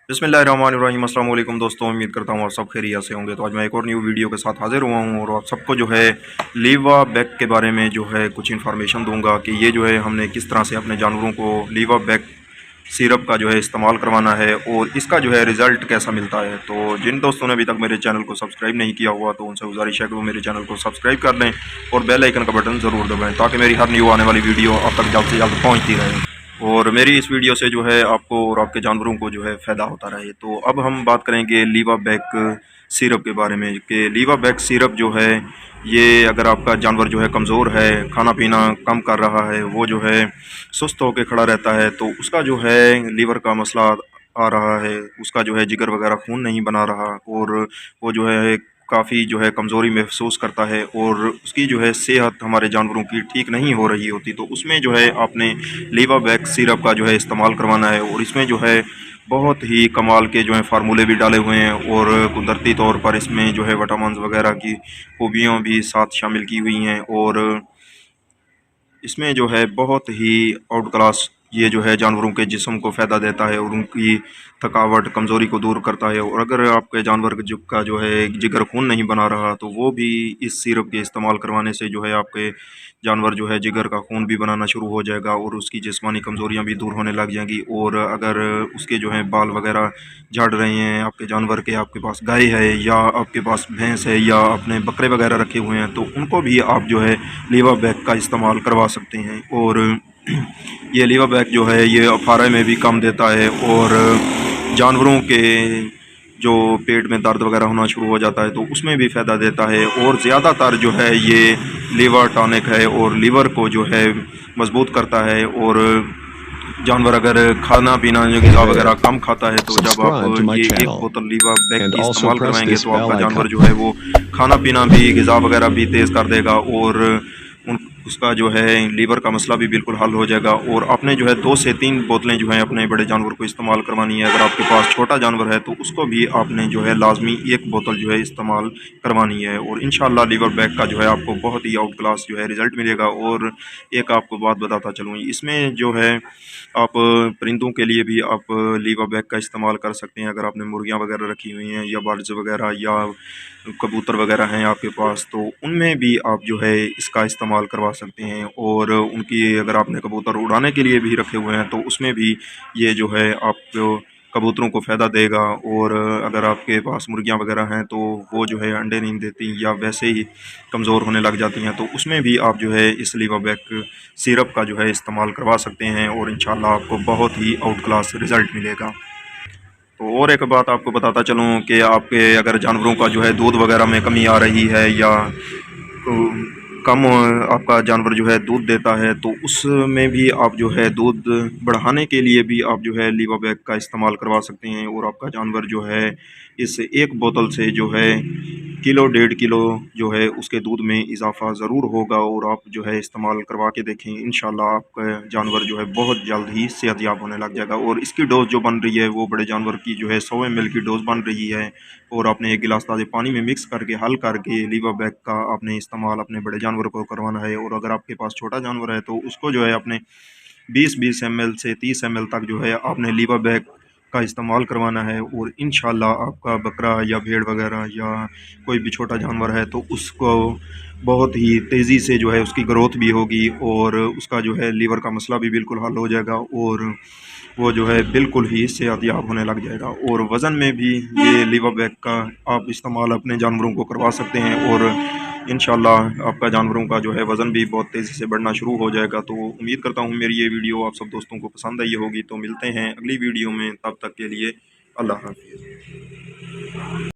बिस्मिल्लाहिर्रहमानिर्रहीम। अस्सलाम वालेकुम दोस्तों, उम्मीद करता हूँ आप सब खैरियत से होंगे। तो आज मैं एक और न्यू वीडियो के साथ हाजिर हुआ हूँ और आप सबको जो है लीवा बैक के बारे में जो है कुछ इन्फॉर्मेशन दूंगा कि ये जो है हमने किस तरह से अपने जानवरों को लीवा बैक सिरप का जो है इस्तेमाल करवाना है और इसका जो है रिज़ल्ट कैसा मिलता है। तो जिन दोस्तों ने अभी तक मेरे चैनल को सब्सक्राइब नहीं किया हुआ तो उनसे गुजारिश है कि वो मेरे चैनल को सब्सक्राइब कर लें और बेल आइकन का बटन ज़रूर दबाएँ ताकि मेरी हर न्यू आने वाली वीडियो आप तक जल्द से जल्द पहुँचती रहे और मेरी इस वीडियो से जो है आपको और आपके जानवरों को जो है फ़ायदा होता रहे। तो अब हम बात करेंगे लीवा बैक सिरप के बारे में कि लीवा बैक सिरप जो है ये अगर आपका जानवर जो है कमज़ोर है, खाना पीना कम कर रहा है, वो जो है सुस्त होकर खड़ा रहता है, तो उसका जो है लीवर का मसला आ रहा है, उसका जो है जिगर वगैरह खून नहीं बना रहा और वो जो है काफ़ी जो है कमज़ोरी महसूस करता है और उसकी जो है सेहत हमारे जानवरों की ठीक नहीं हो रही होती, तो उसमें जो है आपने लीवा बैक सिरप का जो है इस्तेमाल करवाना है। और इसमें जो है बहुत ही कमाल के जो है फार्मूले भी डाले हुए हैं और कुदरती तौर पर इसमें जो है विटामिन वगैरह की खूबियाँ भी साथ शामिल की हुई हैं और इसमें जो है बहुत ही आउट क्लास ये जो है जानवरों के जिस्म को फ़ायदा देता है और उनकी थकावट कमज़ोरी को दूर करता है। और अगर आपके जानवर का जो है जिगर खून नहीं बना रहा तो वो भी इस सिरप के इस्तेमाल करवाने से जो है आपके जानवर जो है जिगर का खून भी बनाना शुरू हो जाएगा और उसकी जिस्मानी कमज़ोरियाँ भी दूर होने लग जाएंगी। और अगर उसके जो है बाल वगैरह झड़ रहे हैं आपके जानवर के, आपके पास गाय है या आपके पास भैंस है या अपने बकरे वगैरह रखे हुए हैं, तो उनको भी आप जो है लीवा बैक का इस्तेमाल करवा सकते हैं। और ये लीवा बैक जो है ये अफारे में भी काम देता है और जानवरों के जो पेट में दर्द वगैरह होना शुरू हो जाता है तो उसमें भी फ़ायदा देता है। और ज़्यादातर जो है ये लीवर टॉनिक है और लीवर को जो है मजबूत करता है। और जानवर अगर खाना पीना जो Hey ग़िज़ा वगैरह there, कम खाता है तो जब आप subscribe to my ये एक channel बोतल लीवा बैक and की also इस्तेमाल press करवाएंगे this तो bell आपका icon. जानवर जो है वो खाना पीना भी ग़िज़ा वगैरह भी तेज़ कर देगा और उसका जो है लीवर का मसला भी बिल्कुल हल हो जाएगा। और आपने जो है 2 से 3 बोतलें जो हैं अपने बड़े जानवर को इस्तेमाल करवानी है। अगर आपके पास छोटा जानवर है तो उसको भी आपने जो है लाजमी 1 बोतल जो है इस्तेमाल करवानी है और इंशाल्लाह लीवर बैक का जो है आपको बहुत ही आउट क्लास जो है रिज़ल्ट मिलेगा। और एक आपको बात बताता चलूँ, इसमें जो है आप परिंदों के लिए भी आप लीवा बैक का इस्तेमाल कर सकते हैं। अगर आपने मुर्गियाँ वगैरह रखी हुई हैं या बर्ड्स वगैरह या कबूतर वगैरह हैं आपके पास, तो उनमें भी आप जो है इसका इस्तेमाल करवा सकते हैं। और उनकी अगर आपने कबूतर उड़ाने के लिए भी रखे हुए हैं तो उसमें भी ये जो है आपको कबूतरों को फ़ायदा देगा। और अगर आपके पास मुर्गियाँ वगैरह हैं तो वो जो है अंडे नहीं देती या वैसे ही कमज़ोर होने लग जाती हैं, तो उसमें भी आप जो है इस लीवा बैक सिरप का जो है इस्तेमाल करवा सकते हैं और इंशाल्लाह आपको बहुत ही आउट क्लास रिज़ल्ट मिलेगा। तो और एक बात आपको बताता चलूँ कि आपके अगर जानवरों का जो है दूध वगैरह में कमी आ रही है या कम आपका जानवर जो है दूध देता है तो उसमें भी आप जो है दूध बढ़ाने के लिए भी आप जो है लीवा बैक का इस्तेमाल करवा सकते हैं। और आपका जानवर जो है इस 1 बोतल से जो है किलो 1.5 किलो जो है उसके दूध में इजाफ़ा ज़रूर होगा। और आप जो है इस्तेमाल करवा के देखें, इंशाल्लाह आपका जानवर जो है बहुत जल्द ही सेहतयाब होने लग जाएगा। और इसकी डोज़ जो बन रही है वो बड़े जानवर की जो है 100 ml की डोज़ बन रही है और आपने 1 गिलास ताज़े पानी में मिक्स करके हल करके लीवा बैक का आपने इस्तेमाल अपने बड़े जानवर को करवाना है। और अगर आपके पास छोटा जानवर है तो उसको जो है अपने 20-20 ml से 30 ml तक जो है आपने लीवा बैक का इस्तेमाल करवाना है। और इंशाल्लाह आपका बकरा या भेड़ वगैरह या कोई भी छोटा जानवर है तो उसको बहुत ही तेज़ी से जो है उसकी ग्रोथ भी होगी और उसका जो है लीवर का मसला भी बिल्कुल हल हो जाएगा और वो जो है बिल्कुल ही सेहतयाब होने लग जाएगा। और वज़न में भी ये लीवा बैक का आप इस्तेमाल अपने जानवरों को करवा सकते हैं और इंशाल्लाह आपका जानवरों का जो है वज़न भी बहुत तेज़ी से बढ़ना शुरू हो जाएगा। तो उम्मीद करता हूँ मेरी ये वीडियो आप सब दोस्तों को पसंद आई होगी। तो मिलते हैं अगली वीडियो में, तब तक के लिए अल्लाह हाफ़िज़।